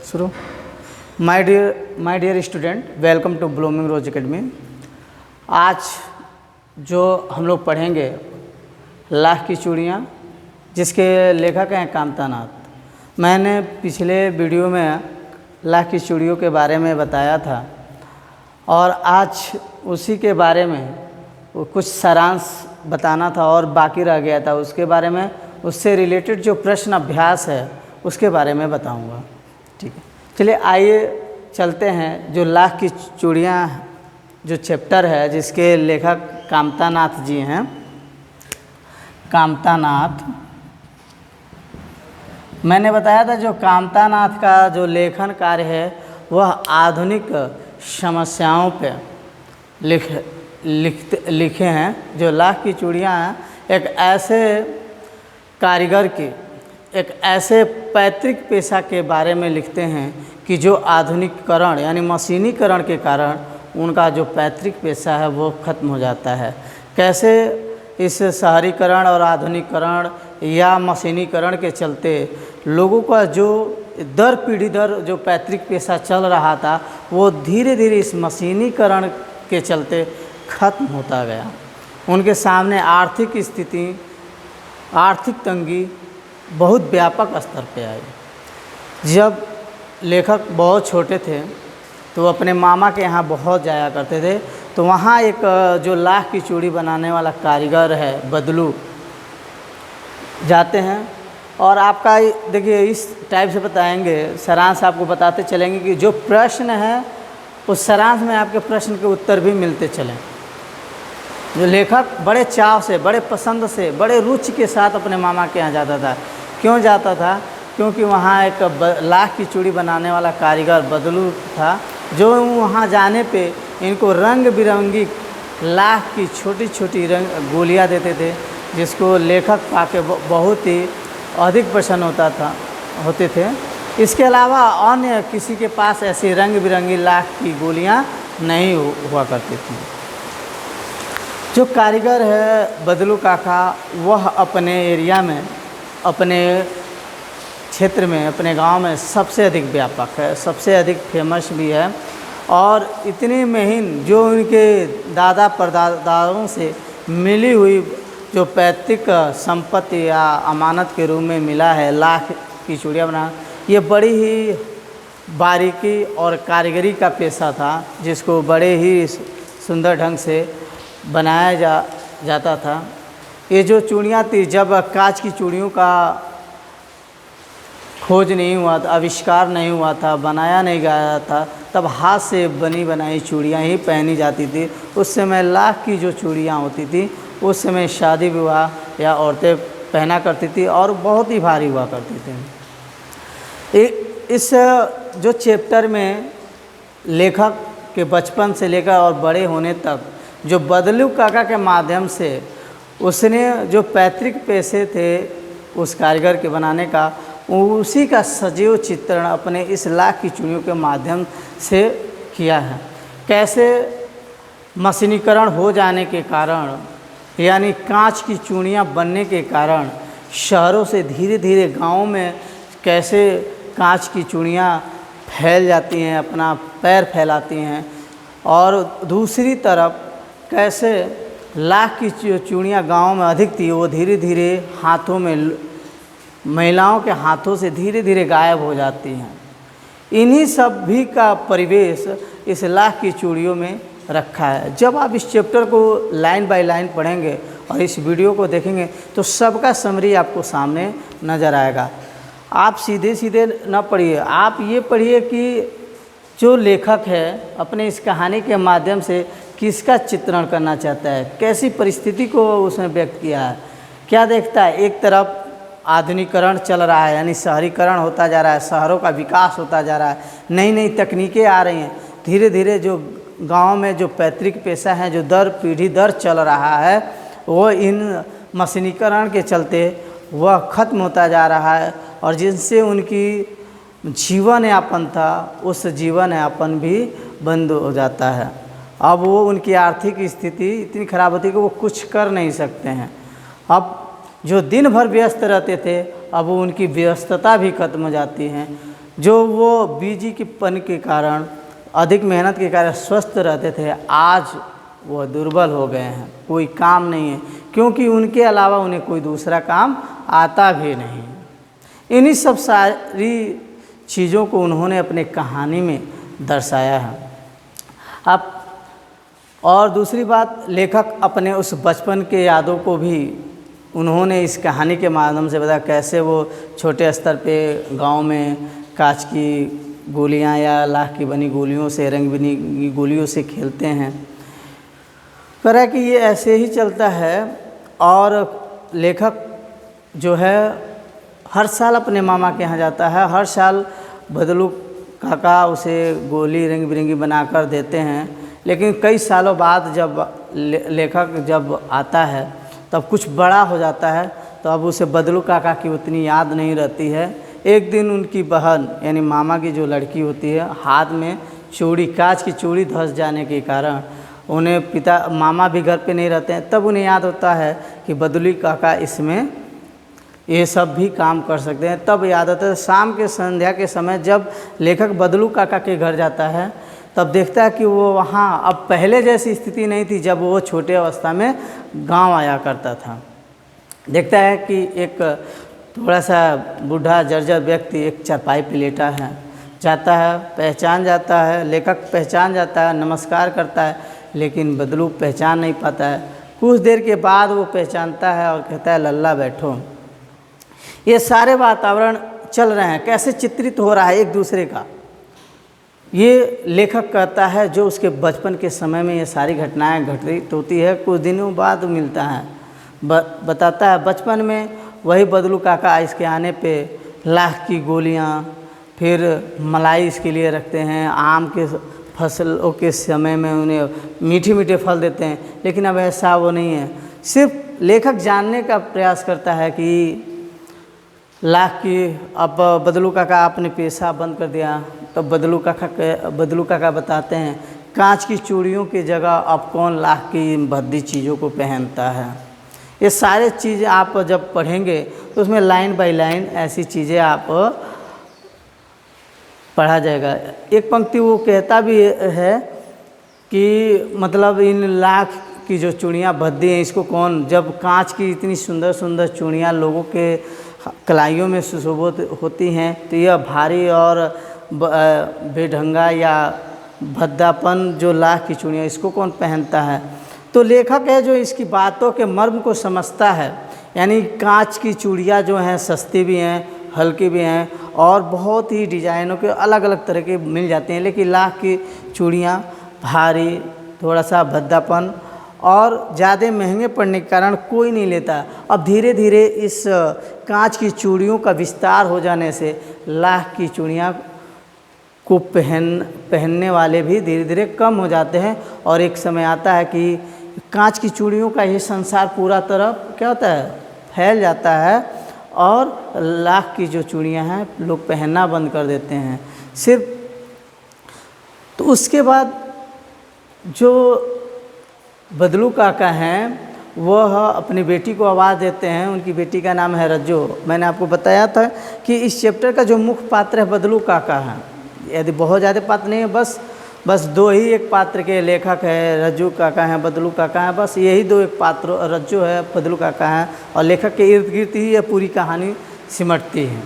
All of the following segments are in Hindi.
शुरू। My dear student, welcome to Blooming Rose Academy. आज जो हम लोग पढ़ेंगे लाख की चूड़ियाँ, जिसके लेखक हैं कामता नाथ। मैंने पिछले वीडियो में लाख की चूड़ियों के बारे में बताया था और आज उसी के बारे में कुछ सारांश बताना था और बाकी रह गया था। उसके बारे में, उससे रिलेटेड जो प्रश्न अभ्यास है उसके बारे में बताऊंगा। ठीक है, चलिए आइए चलते हैं। जो लाख की चूड़ियाँ जो चैप्टर है, जिसके लेखक कामता नाथ जी हैं। कामता नाथ, मैंने बताया था जो कामता नाथ का जो लेखन कार्य है वह आधुनिक समस्याओं पे लिखे हैं। जो लाख की चूड़ियाँ हैं, एक ऐसे कारीगर की, एक ऐसे पैतृक पेशा के बारे में लिखते हैं कि जो आधुनिकीकरण यानी मशीनीकरण के कारण उनका जो पैतृक पेशा है वो ख़त्म हो जाता है। कैसे इस शहरीकरण और आधुनिकीकरण या मशीनीकरण के चलते लोगों का जो दर पीढ़ी दर जो पैतृक पेशा चल रहा था वो धीरे धीरे इस मशीनीकरण के चलते ख़त्म होता गया। उनके सामने आर्थिक स्थिति, आर्थिक तंगी बहुत व्यापक स्तर पे आई। जब लेखक बहुत छोटे थे तो अपने मामा के यहाँ बहुत जाया करते थे। तो वहाँ एक जो लाख की चूड़ी बनाने वाला कारीगर है बदलू, जाते हैं और आपका देखिए इस टाइप से बताएंगे, सारांश आपको बताते चलेंगे कि जो प्रश्न है उस सारांश में आपके प्रश्न के उत्तर भी मिलते चलें। जो लेखक बड़े चाव से, बड़े पसंद से, बड़े रुचि के साथ अपने मामा के यहाँ जाता था। क्यों जाता था? क्योंकि वहाँ एक लाख की चूड़ी बनाने वाला कारीगर बदलू था, जो वहाँ जाने पे इनको रंग बिरंगी लाख की छोटी छोटी रंग गोलियाँ देते थे, जिसको लेखक पाके बहुत ही अधिक प्रसन्न होते थे। इसके अलावा अन्य किसी के पास ऐसी रंग बिरंगी लाख की गोलियाँ नहीं हुआ करती थी। जो कारीगर है बदलू काका, वह अपने एरिया में, अपने क्षेत्र में, अपने गांव में सबसे अधिक व्यापक है, सबसे अधिक फेमस भी है। और इतनी महीन जो उनके दादा परदादाओं से मिली हुई जो पैतृक संपत्ति या अमानत के रूप में मिला है लाख की चूड़ियाँ बनाना, ये बड़ी ही बारीकी और कारीगरी का पेशा था, जिसको बड़े ही सुंदर ढंग से बनाया जाता था। ये जो चूड़ियाँ थी, जब कांच की चूड़ियों का खोज नहीं हुआ था, आविष्कार नहीं हुआ था, बनाया नहीं गया था, तब हाथ से बनी बनाई चूड़ियाँ ही पहनी जाती थी। उस समय लाख की जो चूड़ियाँ होती थी, उस समय शादी विवाह या औरतें पहना करती थी और बहुत ही भारी हुआ करती थी। इस जो चैप्टर में लेखक के बचपन से लेकर और बड़े होने तक जो बदलू काका के माध्यम से उसने जो पैतृक पेशे थे उस कारीगर के बनाने का, उसी का सजीव चित्रण अपने इस लाख की चूड़ियों के माध्यम से किया है। कैसे मशीनीकरण हो जाने के कारण, यानी कांच की चूड़ियाँ बनने के कारण शहरों से धीरे धीरे गाँव में कैसे कांच की चूड़ियाँ फैल जाती हैं, अपना पैर फैलाती हैं। और दूसरी तरफ कैसे लाख की चूड़ियाँ गाँव में अधिक थी, वो धीरे धीरे हाथों में, महिलाओं के हाथों से धीरे धीरे गायब हो जाती हैं। इन्हीं सब भी का परिवेश इस लाख की चूड़ियों में रखा है। जब आप इस चैप्टर को लाइन बाय लाइन पढ़ेंगे और इस वीडियो को देखेंगे तो सबका समरी आपको सामने नज़र आएगा। आप सीधे सीधे न पढ़िए, आप ये पढ़िए कि जो लेखक है अपने इस कहानी के माध्यम से किसका चित्रण करना चाहता है, कैसी परिस्थिति को उसने व्यक्त किया है, क्या देखता है। एक तरफ आधुनिकीकरण चल रहा है, यानी शहरीकरण होता जा रहा है, शहरों का विकास होता जा रहा है, नई नई तकनीकें आ रही हैं। धीरे धीरे जो गांव में जो पैतृक पेशा है, जो दर पीढ़ी दर चल रहा है, वो इन मशीनीकरण के चलते वह ख़त्म होता जा रहा है और जिनसे उनकी जीवन यापन था, उस जीवन यापन भी बंद हो जाता है। अब वो उनकी आर्थिक स्थिति इतनी खराब होती है कि वो कुछ कर नहीं सकते हैं। अब जो दिन भर व्यस्त रहते थे, अब उनकी व्यस्तता भी खत्म हो जाती है। जो वो बिजी के पन के कारण, अधिक मेहनत के कारण स्वस्थ रहते थे, आज वह दुर्बल हो गए हैं, कोई काम नहीं है, क्योंकि उनके अलावा उन्हें कोई दूसरा काम आता भी नहीं। इन्हीं सब सारी चीज़ों को उन्होंने अपने कहानी में दर्शाया है। अब और दूसरी बात, लेखक अपने उस बचपन के यादों को भी उन्होंने इस कहानी के माध्यम से बताया, कैसे वो छोटे स्तर पे गांव में कांच की गोलियां या लाख की बनी गोलियों से, रंग बिरंगी गोलियों से खेलते हैं। कह कि ये ऐसे ही चलता है। और लेखक जो है हर साल अपने मामा के यहाँ जाता है, हर साल बदलू काका उसे गोली रंग बिरंगी बनाकर देते हैं। लेकिन कई सालों बाद जब लेखक जब आता है तब कुछ बड़ा हो जाता है, तो अब उसे बदलू काका की उतनी याद नहीं रहती है। एक दिन उनकी बहन यानी मामा की जो लड़की होती है, हाथ में चूड़ी, कांच की चूड़ी धंस जाने के कारण उन्हें मामा भी घर पे नहीं रहते हैं, तब उन्हें याद होता है कि बदलू काका इसमें ये सब भी काम कर सकते हैं। तब याद आता है शाम के संध्या के समय जब लेखक बदलू काका के घर जाता है, तब देखता है कि वो वहाँ अब पहले जैसी स्थिति नहीं थी जब वो छोटे अवस्था में गांव आया करता था। देखता है कि एक थोड़ा सा बूढ़ा जर्जर व्यक्ति एक चारपाई पे लेटा है, जाता है, पहचान जाता है, लेखक पहचान जाता है, नमस्कार करता है, लेकिन बदलू पहचान नहीं पाता है। कुछ देर के बाद वो पहचानता है और कहता है लल्ला बैठो। ये सारे वातावरण चल रहे हैं, कैसे चित्रित हो रहा है एक दूसरे का, ये लेखक कहता है जो उसके बचपन के समय में ये सारी घटनाएं घटित होती है, कुछ दिनों बाद मिलता है। बताता है बचपन में वही बदलू काका इसके आने पे लाख की गोलियां, फिर मलाई इसके लिए रखते हैं, आम के फसलों के समय में उन्हें मीठे मीठे फल देते हैं। लेकिन अब ऐसा वो नहीं है। सिर्फ लेखक जानने का प्रयास करता है कि लाख की, अब बदलू काका आपने पेशा बंद कर दिया, तब बदलू काका बताते हैं कांच की चूड़ियों की जगह अब कौन लाख की भद्दी चीज़ों को पहनता है। ये सारे चीज़ें आप जब पढ़ेंगे तो उसमें लाइन बाय लाइन ऐसी चीज़ें आप पढ़ा जाएगा। एक पंक्ति वो कहता भी है कि मतलब इन लाख की जो चूड़ियाँ भद्दी हैं इसको कौन, जब कांच की इतनी सुंदर सुंदर चूड़ियाँ लोगों के कलाइयों में सुशोभित होती हैं, तो यह भारी और बेढंगा या भद्दापन जो लाख की चूड़ियाँ, इसको कौन पहनता है। तो लेखक है जो इसकी बातों के मर्म को समझता है। यानी कांच की चूड़ियाँ जो हैं सस्ती भी हैं, हल्की भी हैं, और बहुत ही डिजाइनों के अलग अलग तरह के मिल जाते हैं, लेकिन लाख की चूड़ियाँ भारी, थोड़ा सा भद्दापन और ज़्यादा महंगे पड़ने के कारण कोई नहीं लेता। अब धीरे धीरे इस कांच की चूड़ियों का विस्तार हो जाने से लाख की चूड़ियाँ को पहनने वाले भी धीरे धीरे कम हो जाते हैं, और एक समय आता है कि कांच की चूड़ियों का ये संसार पूरा तरफ क्या होता है, फैल जाता है, और लाख की जो चूड़ियाँ हैं लोग पहनना बंद कर देते हैं सिर्फ। तो उसके बाद जो बदलू काका हैं वह अपनी बेटी को आवाज़ देते हैं। उनकी बेटी का नाम है रज्जो। मैंने आपको बताया था कि इस चैप्टर का जो मुख्य पात्र है बदलू काका है। यदि बहुत ज़्यादा पात्र नहीं है, बस दो ही एक पात्र के लेखक है, रज्जू काका हैं, बदलू काका हैं, बस यही दो एक पात्र, रज्जू है, बदलू काका हैं, और लेखक के इर्द गिर्द ही यह पूरी कहानी सिमटती है।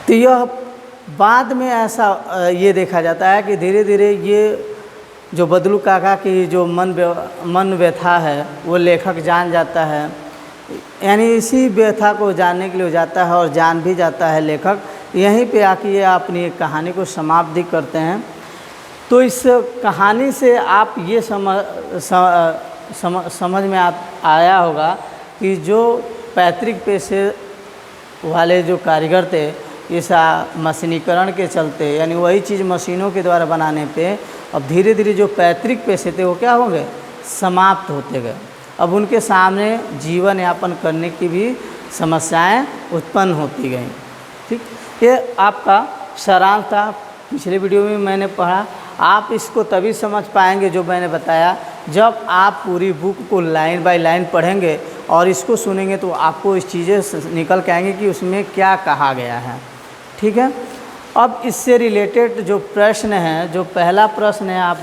तो यह बाद में ऐसा ये देखा जाता है कि धीरे धीरे ये जो बदलू काका की जो मन व्यथा है वो लेखक जान जाता है। यानी इसी व्यथा को जानने के लिए जाता है और जान भी जाता है लेखक। यहीं पे आके ये अपनी कहानी को समाप्ति करते हैं। तो इस कहानी से आप ये समझ में आया होगा कि जो पैतृक पेशे वाले जो कारीगर थे, इस मशीनीकरण के चलते, यानी वही चीज़ मशीनों के द्वारा बनाने पे अब धीरे धीरे जो पैतृक पेशे थे वो क्या होंगे, समाप्त होते गए। अब उनके सामने जीवन यापन करने की भी समस्याएं उत्पन्न होती गई। ठीक, ये आपका सारांश था। पिछले वीडियो में मैंने पढ़ा, आप इसको तभी समझ पाएंगे जो मैंने बताया जब आप पूरी बुक को लाइन बाय लाइन पढ़ेंगे और इसको सुनेंगे, तो आपको इस चीज़ें निकल के आएंगे कि उसमें क्या कहा गया है। ठीक है, अब इससे रिलेटेड जो प्रश्न है, जो पहला प्रश्न है, आप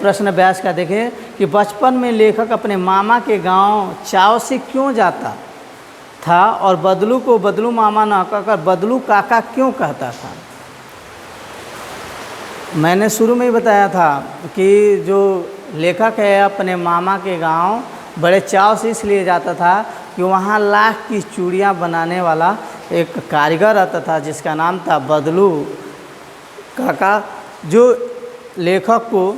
प्रश्न व्यास का देखें कि बचपन में लेखक अपने मामा के गांव चाव से क्यों जाता था और बदलू को बदलू मामा न कहकर बदलू काका क्यों कहता था। मैंने शुरू में ही बताया था कि जो लेखक है अपने मामा के गांव बड़े चाव से इसलिए जाता था कि वहाँ लाख की चूड़ियाँ बनाने वाला एक कारीगर आता था जिसका नाम था बदलू काका, जो लेखक को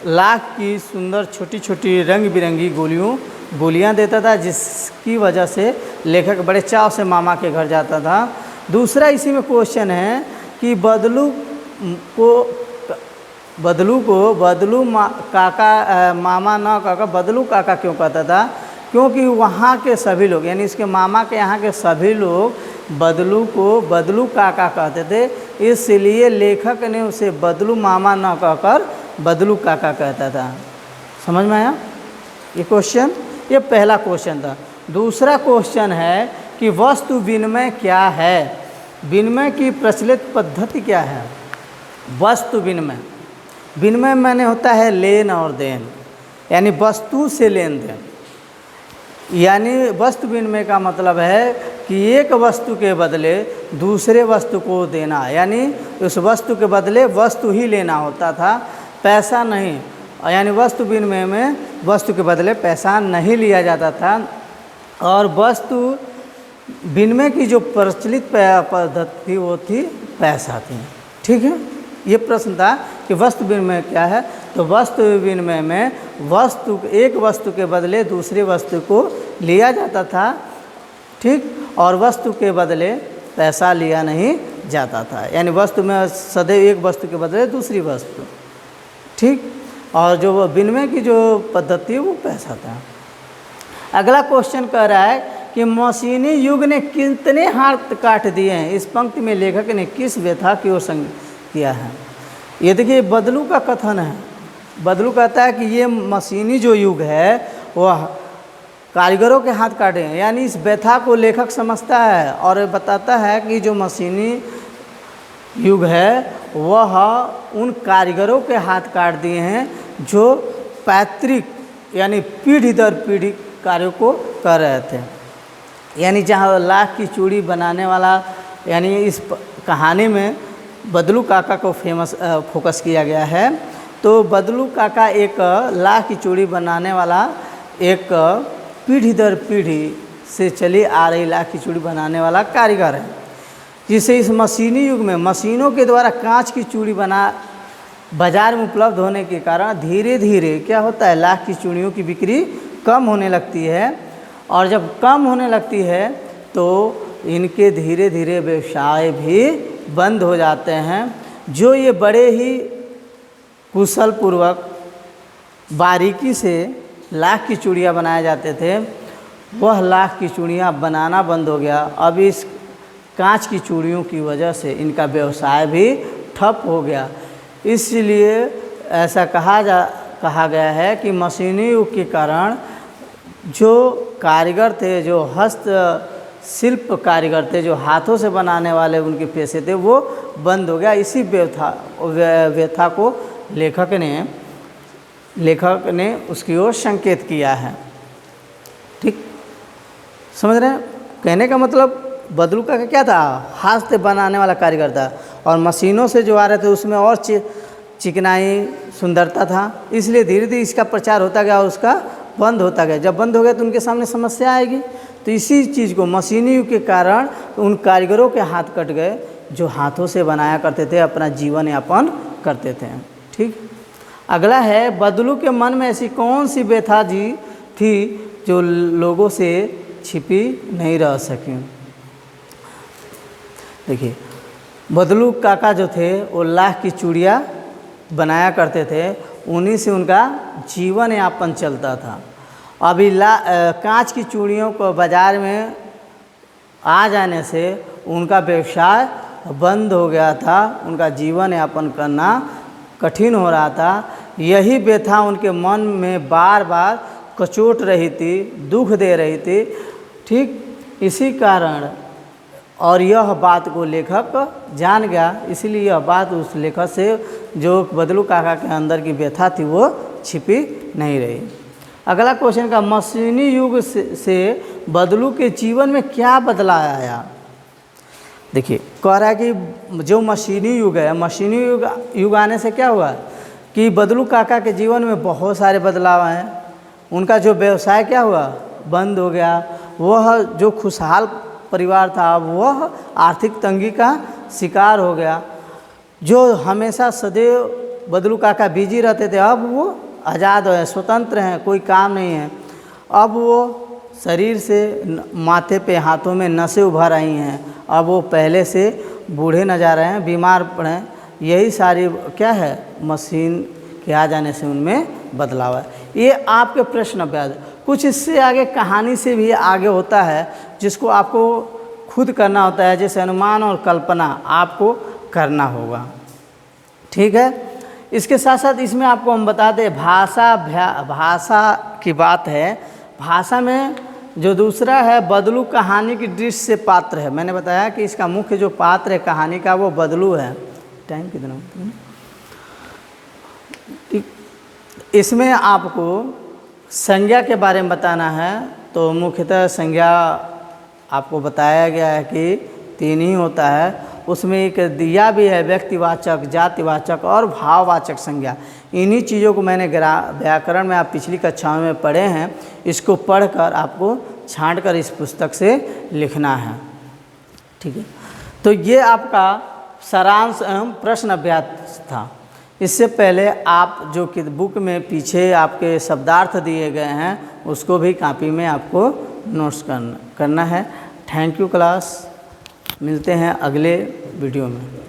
लाख की सुंदर छोटी छोटी रंग बिरंगी गोलियाँ देता था, जिसकी वजह से लेखक बड़े चाव से मामा के घर जाता था। दूसरा इसी में क्वेश्चन है कि बदलू को काका मामा न काका बदलू काका क्यों कहता था, क्योंकि वहाँ के सभी लोग यानी इसके मामा के यहाँ के सभी लोग बदलू को बदलू काका कहते थे, इसलिए लेखक ने उसे बदलू मामा न कहकर बदलू काका कहता था। समझ में आया ये क्वेश्चन? ये पहला क्वेश्चन था। दूसरा क्वेश्चन है कि वस्तु विनिमय क्या है, विनिमय की प्रचलित पद्धति क्या है। वस्तु विनिमय माने होता है लेन और देन, यानी वस्तु से लेन देन। यानी वस्तु विनिमय का मतलब है कि एक वस्तु के बदले दूसरे वस्तु को देना, यानी उस वस्तु के बदले वस्तु ही लेना होता था, पैसा नहीं। यानी वस्तु विनिमय में वस्तु के बदले पैसा नहीं लिया जाता था। और वस्तु विनिमय की जो प्रचलित पद्धति थी वो थी पैसा थी। ठीक है, ये प्रश्न था कि वस्तु विनिमय क्या है। तो वस्तु विनिमय में एक वस्तु के बदले दूसरी वस्तु को लिया जाता था, ठीक, और वस्तु के बदले पैसा लिया नहीं जाता था। यानी वस्तु में सदैव एक वस्तु के बदले दूसरी वस्तु, ठीक, और जो विनिमय की जो पद्धति है वो पैसा था। अगला क्वेश्चन कह रहा है कि मशीनी युग ने कितने हाथ काट दिए हैं। इस पंक्ति में लेखक ने किस व्यथा की ओर संकेत किया है। ये देखिए बदलू का कथन है। बदलू कहता है कि ये मशीनी जो युग है वह कारीगरों के हाथ काटे हैं, यानी इस व्यथा को लेखक समझता है और बताता है कि जो मशीनी युग है वह उन कारीगरों के हाथ काट दिए हैं जो पैतृक यानी पीढ़ी दर पीढ़ी कार्यों को कर रहे थे। यानी जहाँ लाख की चूड़ी बनाने वाला, यानी इस कहानी में बदलू काका को फोकस किया गया है। तो बदलू काका एक लाख की चूड़ी बनाने वाला एक पीढ़ी दर पीढ़ी से चली आ रही लाख की चूड़ी बनाने वाला कारीगर है, जिसे इस मशीनी युग में मशीनों के द्वारा कांच की चूड़ी बाजार में उपलब्ध होने के कारण धीरे धीरे क्या होता है, लाख की चूड़ियों की बिक्री कम होने लगती है। और जब कम होने लगती है तो इनके धीरे धीरे व्यवसाय भी बंद हो जाते हैं। जो ये बड़े ही कुशल पूर्वक बारीकी से लाख की चूड़ियाँ बनाए जाते थे, वह लाख की चूड़ियाँ बनाना बंद हो गया। अब इस कांच की चूड़ियों की वजह से इनका व्यवसाय भी ठप हो गया। इसलिए ऐसा कहा गया है कि मशीनी युग के कारण जो कारीगर थे, जो हस्त शिल्प कारीगर थे, जो हाथों से बनाने वाले उनके पेशे थे, वो बंद हो गया। इसी व्यथा को लेखक ने उसकी ओर संकेत किया है। ठीक, समझ रहे हैं? कहने का मतलब बदलू का क्या था, हाथ से बनाने वाला कारीगर था, और मशीनों से जो आ रहे थे उसमें और चिकनाई सुंदरता था। इसलिए धीरे धीरे इसका प्रचार होता गया और उसका बंद होता गया। जब बंद हो गया तो उनके सामने समस्या आएगी। तो इसी चीज़ को मशीनी युग के कारण उन कारीगरों के हाथ कट गए जो हाथों से बनाया करते थे, अपना जीवन यापन करते थे। ठीक, अगला है बदलू के मन में ऐसी कौन सी व्यथा जी थी जो लोगों से छिपी नहीं रह सकी। देखिए बदलू काका जो थे वो लाख की चूड़ियाँ बनाया करते थे, उन्हीं से उनका जीवन यापन चलता था। अभी कांच की चूड़ियों को बाज़ार में आ जाने से उनका व्यवसाय बंद हो गया था, उनका जीवन यापन करना कठिन हो रहा था। यही व्यथा उनके मन में बार बार कचोट रही थी, दुख दे रही थी। ठीक, इसी कारण और यह बात को लेखक जान गया, इसलिए यह बात उस लेखक से जो बदलू काका के अंदर की व्यथा थी वो छिपी नहीं रही। अगला क्वेश्चन का, मशीनी युग से बदलू के जीवन में क्या बदलाव आया। देखिए कह रहा है कि जो मशीनी युग है, मशीनी युग आने से क्या हुआ कि बदलू काका के जीवन में बहुत सारे बदलाव आए। उनका जो व्यवसाय क्या हुआ, बंद हो गया। वह जो खुशहाल परिवार था वह आर्थिक तंगी का शिकार हो गया। जो हमेशा सदैव बदलू काका बिजी रहते थे, अब वो आज़ाद है, स्वतंत्र हैं, कोई काम नहीं है। अब वो शरीर से माथे पे हाथों में नसें उभर आई हैं। अब वो पहले से बूढ़े न जा रहे हैं, बीमार पड़े। यही सारी क्या है, मशीन के आ जाने से उनमें बदलाव है। ये आपके प्रश्न अभ्यास। कुछ इससे आगे कहानी से भी आगे होता है जिसको आपको खुद करना होता है, जैसे अनुमान और कल्पना आपको करना होगा। ठीक है, इसके साथ साथ इसमें आपको हम बता दें भाषा की बात है। भाषा में जो दूसरा है बदलू कहानी की दृश्य से पात्र है। मैंने बताया कि इसका मुख्य जो पात्र है कहानी का वो बदलू है। टाइम कितना होता है? इसमें आपको संज्ञा के बारे में बताना है। तो मुख्यतः संज्ञा आपको बताया गया है कि 3 ही होता है। उसमें एक दिया भी है, व्यक्तिवाचक, जातिवाचक और भाववाचक संज्ञा। इन्हीं चीज़ों को मैंने व्याकरण में आप पिछली कक्षाओं में पढ़े हैं। इसको पढ़कर आपको छांटकर इस पुस्तक से लिखना है। ठीक है, तो ये आपका सारांश एवं प्रश्न अभ्यास था। इससे पहले आप जो कि बुक में पीछे आपके शब्दार्थ दिए गए हैं उसको भी कॉपी में आपको नोट्स करना है। थैंक यू क्लास, मिलते हैं अगले वीडियो में।